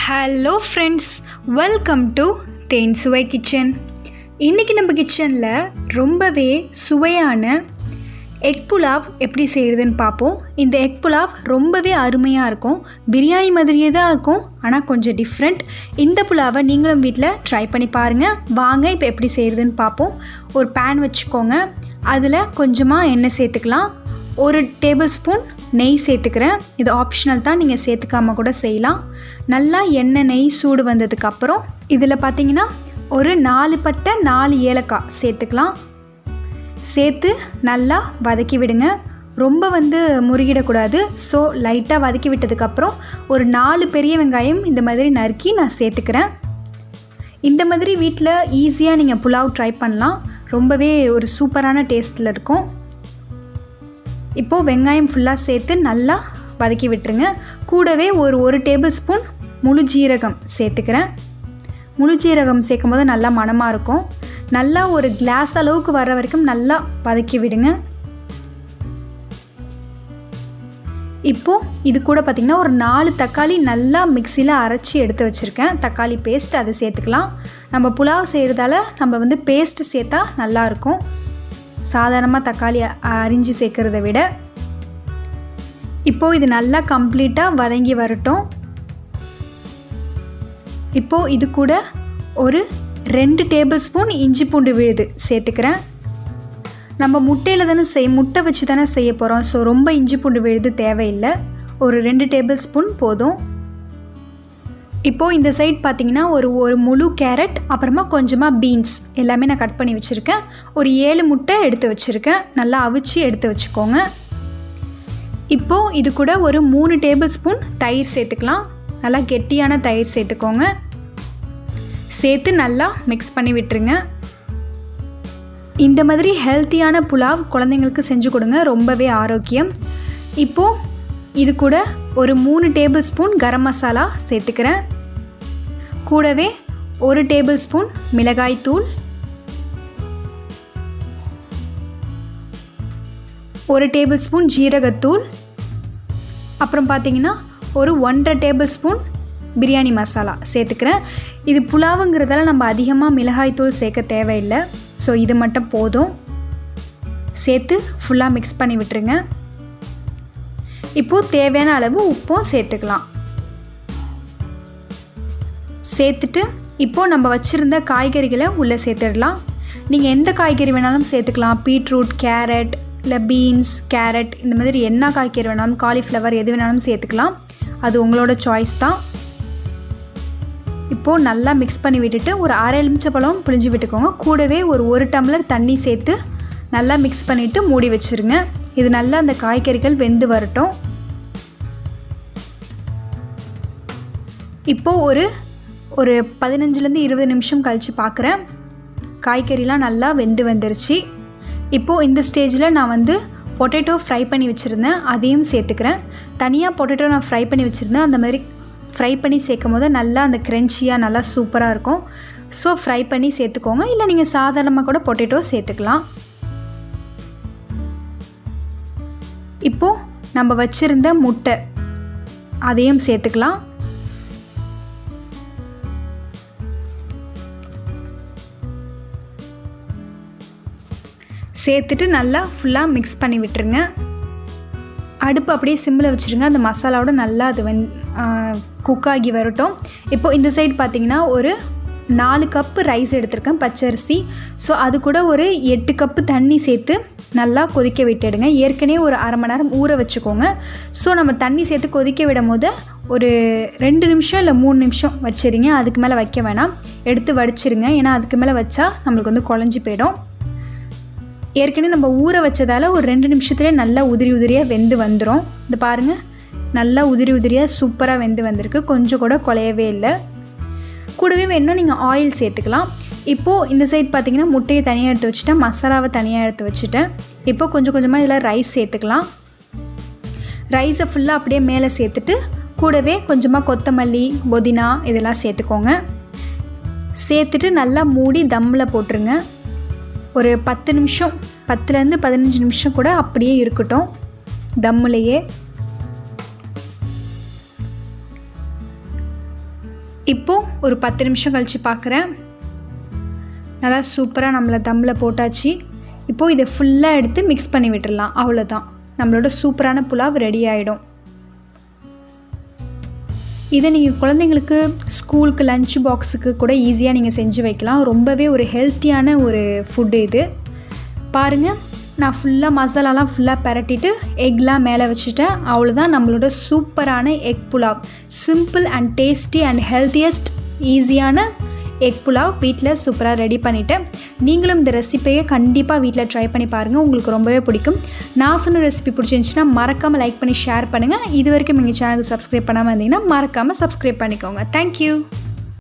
Hello friends, welcome to தேன் சுவை kitchen. இன்றைக்கி நம்ம கிச்சனில் ரொம்பவே சுவையான எக் புலாவ் எப்படி செய்கிறதுன்னு பார்ப்போம். இந்த எக் புலாவ் ரொம்பவே அருமையாக இருக்கும். பிரியாணி மாதிரியே தான் இருக்கும், ஆனால் கொஞ்சம் டிஃப்ரெண்ட். இந்த புலாவை நீங்களும் வீட்டில் ட்ரை பண்ணி பாருங்கள். வாங்க இப்போ எப்படி செய்கிறதுன்னு பார்ப்போம். ஒரு பேன் வச்சுக்கோங்க. அதில் கொஞ்சமாக எண்ணெய் சேர்த்துக்கலாம். ஒரு டேபிள் ஸ்பூன் நெய் சேர்த்துக்கிறேன். இது ஆப்ஷனல் தான், நீங்கள் சேர்த்துக்காமல் கூட செய்யலாம். நல்லா எண்ணெய் நெய் சூடு வந்ததுக்கப்புறம் இதில் பார்த்தீங்கன்னா ஒரு 4 பட்டை 4 ஏலக்காய் சேர்த்துக்கலாம். சேர்த்து நல்லா வதக்கி விடுங்க. ரொம்ப முறுகிடக்கூடாது. ஸோ லைட்டாக வதக்கி விட்டதுக்கப்புறம் ஒரு 4 பெரிய வெங்காயம் இந்த மாதிரி நறுக்கி நான் சேர்த்துக்கிறேன். இந்த மாதிரி வீட்டில் ஈஸியாக நீங்கள் புலாவ் ட்ரை பண்ணலாம். ரொம்பவே ஒரு சூப்பரான டேஸ்ட்டில் இருக்கும். இப்போது வெங்காயம் ஃபுல்லாக சேர்த்து நல்லா வதக்கி விட்டுருங்க. கூடவே ஒரு டேபிள் ஸ்பூன் முழு ஜீரகம் சேர்த்துக்கிறேன். முழு ஜீரகம் சேர்க்கும் போது நல்லா மணமாக இருக்கும். நல்லா ஒரு கிளாஸ் அளவுக்கு வர்ற வரைக்கும் நல்லா வதக்கி விடுங்க. இப்போது இது கூட பார்த்திங்கன்னா ஒரு 4 தக்காளி நல்லா மிக்சியில் அரைச்சி எடுத்து வச்சுருக்கேன். தக்காளி பேஸ்ட் அதை சேர்த்துக்கலாம். நம்ம புலாவ் செய்கிறதால நம்ம பேஸ்ட்டு சேர்த்தா நல்லாயிருக்கும், சாதாரணமாக தக்காளி அரிஞ்சு சேர்க்குறத விட. இப்போது இது நல்லா கம்ப்ளீட்டாக வதங்கி வரட்டும். இப்போது இது கூட ஒரு 2 டேபிள் ஸ்பூன் இஞ்சி பூண்டு விழுது சேர்த்துக்கிறேன். நம்ம முட்டையில் தானே முட்டை வச்சு தானே செய்ய போகிறோம். ஸோ ரொம்ப இஞ்சி பூண்டு விழுது தேவையில்லை. ஒரு 2 டேபிள் ஸ்பூன் போதும். இப்போது இந்த சைட் பார்த்திங்கன்னா ஒரு முழு கேரட், அப்புறமா கொஞ்சமாக பீன்ஸ் எல்லாமே நான் கட் பண்ணி வச்சுருக்கேன். ஒரு 7 முட்டை எடுத்து வச்சுருக்கேன். நல்லா அவிச்சு எடுத்து வச்சுக்கோங்க. இப்போது இது கூட ஒரு 3 டேபிள் ஸ்பூன் தயிர் சேர்த்துக்கலாம். நல்லா கெட்டியான தயிர் சேர்த்துக்கோங்க. சேர்த்து நல்லா மிக்ஸ் பண்ணி விட்டுருங்க. இந்த மாதிரி ஹெல்த்தியான புலாவ் குழந்தைங்களுக்கு செஞ்சு கொடுங்க, ரொம்பவே ஆரோக்கியம். இப்போது இது கூட ஒரு 3 டேபிள் ஸ்பூன் கரம் மசாலா சேர்த்துக்கிறேன். கூடவே 1 டேபிள் ஸ்பூன் மிளகாய் தூள், 1 டேபிள் ஸ்பூன் ஜீரகத்தூள், அப்புறம் பார்த்திங்கன்னா ஒரு 1.5 டேபிள் ஸ்பூன் பிரியாணி மசாலா சேர்த்துக்கிறேன். இது புலாவுங்கிறதால நம்ம அதிகமாக மிளகாய் தூள் சேர்க்க தேவையில்லை. ஸோ இது மட்டும் போதும். சேர்த்து ஃபுல்லாக மிக்ஸ் பண்ணி விட்டுருங்க. இப்போது தேவையான அளவு உப்பும் சேர்த்துக்கலாம். சேர்த்துட்டு இப்போது நம்ம வச்சுருந்த காய்கறிகளை உள்ளே சேர்த்துடலாம். நீங்கள் எந்த காய்கறி வேணாலும் சேர்த்துக்கலாம். பீட்ரூட், கேரட், இல்லை பீன்ஸ், கேரட், இந்த மாதிரி என்ன காய்கறி வேணாலும், காலிஃப்ளவர் எது வேணாலும் சேர்த்துக்கலாம். அது உங்களோட சாய்ஸ் தான். இப்போது நல்லா மிக்ஸ் பண்ணி விட்டுட்டு ஒரு 1/2 எலுமிச்சைப்பழம் புழிஞ்சு விட்டுக்கோங்க. கூடவே ஒரு டம்ளர் தண்ணி சேர்த்து நல்லா மிக்ஸ் பண்ணிவிட்டு மூடி வச்சுருங்க. இது நல்லா அந்த காய்கறிகள் வெந்து வரட்டும். இப்போது ஒரு 15லேருந்து 20 நிமிஷம் கழித்து பார்க்குறேன். காய்கறிலாம் நல்லா வெந்து வந்துருச்சு. இப்போது இந்த ஸ்டேஜில் நான் பொட்டேட்டோ ஃப்ரை பண்ணி வச்சுருந்தேன், அதையும் சேர்த்துக்கிறேன். தனியாக பொட்டேட்டோ நான் ஃப்ரை பண்ணி வச்சுருந்தேன். அந்த மாதிரி ஃப்ரை பண்ணி சேர்க்கும் போது நல்லா அந்த க்ரன்ச்சியாக நல்லா சூப்பராக இருக்கும். ஸோ ஃப்ரை பண்ணி சேர்த்துக்கோங்க. இல்லை நீங்கள் சாதாரணமாக கூட பொட்டேட்டோ சேர்த்துக்கலாம். இப்போது நம்ம வச்சுருந்த முட்டை அதையும் சேர்த்துக்கலாம். சேர்த்துட்டு நல்லா ஃபுல்லாக மிக்ஸ் பண்ணி விட்டுருங்க. அடுப்பு அப்படியே சிம்மில் வச்சுருங்க. அந்த மசாலாவோட நல்லா அது குக் ஆகி வரட்டும். இப்போது இந்த சைடு பார்த்திங்கன்னா ஒரு 4 கப்பு ரைஸ் எடுத்திருக்கேன், பச்சரிசி. ஸோ அது கூட ஒரு 8 கப்பு தண்ணி சேர்த்து நல்லா கொதிக்க விட்டுடுங்க. ஏற்கனவே ஒரு 1/2 மணி நேரம் ஊற வச்சுக்கோங்க. ஸோ நம்ம தண்ணி சேர்த்து கொதிக்க விடும் போது ஒரு 2 நிமிஷம் இல்லை 3 நிமிஷம் வச்சுருங்க. அதுக்கு மேலே வைக்க வேணாம், எடுத்து வடிச்சிருங்க. ஏன்னா அதுக்கு மேலே வச்சா நம்மளுக்கு குழஞ்சி போயிடும். ஏற்கனவே நம்ம ஊற வச்சதால் ஒரு 2 நிமிஷத்துலேயே நல்லா உதிரி உதிரியாக வெந்து வந்துடும். இது பாருங்கள், நல்லா உதிரி உதிரியாக சூப்பராக வெந்து வந்திருக்கு. கொஞ்சம் கூட குலையவே இல்லை. கூடவே வேணும் நீங்கள் ஆயில் சேர்த்துக்கலாம். இப்போது இந்த சைட் பார்த்திங்கன்னா முட்டையை தனியாக எடுத்து வச்சுட்டேன், மசாலாவை தனியாக எடுத்து வச்சுட்டேன். இப்போது கொஞ்சம் கொஞ்சமாக இதில் ரைஸ் சேர்த்துக்கலாம். ரைஸை ஃபுல்லாக அப்படியே மேலே சேர்த்துட்டு கூடவே கொஞ்சமாக கொத்தமல்லி, புதினா இதெல்லாம் சேர்த்துக்கோங்க. சேர்த்துட்டு நல்லா மூடி தம்மில் போட்டுருங்க. ஒரு 10 நிமிஷம், 10லேருந்து 15 நிமிஷம் கூட அப்படியே இருக்கட்டும் தம்முலையே. இப்போது ஒரு 10 நிமிஷம் கழித்து பார்க்குறேன். நல்லா சூப்பராக நம்மளை தம்மில் போட்டாச்சு. இப்போது இதை ஃபுல்லாக எடுத்து மிக்ஸ் பண்ணி விட்டுடலாம். அவ்வளோதான், நம்மளோட சூப்பரான புலாவ் ரெடி ஆகிடும். இதை நீங்கள் குழந்தைங்களுக்கு ஸ்கூலுக்கு லஞ்ச் பாக்ஸுக்கு கூட ஈஸியாக நீங்கள் செஞ்சு வைக்கலாம். ரொம்பவே ஒரு ஹெல்த்தியான ஒரு ஃபுட்டு இது. பாருங்கள், நான் ஃபுல்லாக மசாலாலாம் ஃபுல்லாக பரட்டிட்டு எக்லாம் மேலே வச்சுட்டேன். அவ்வளோதான், நம்மளோட சூப்பரான egg pulao. Simple and tasty and healthiest ஈஸியான எக் புலாவ் வீட்டில் சூப்பராக ரெடி பண்ணிவிட்டேன். நீங்களும் இந்த ரெசிப்பியை கண்டிப்பாக வீட்டில் ட்ரை பண்ணி பாருங்கள், உங்களுக்கு ரொம்பவே பிடிக்கும். நான் சொன்ன ரெசிபி பிடிச்சிருந்துச்சின்னா மறக்காமல் லைக் பண்ணி ஷேர் பண்ணுங்கள். இது வரைக்கும் எங்கள் சேனலுக்கு சப்ஸ்கிரைப் பண்ணாமல் இருந்தீங்கன்னா மறக்காமல் சப்ஸ்கிரைப் பண்ணிக்கோங்க. தேங்க்யூ.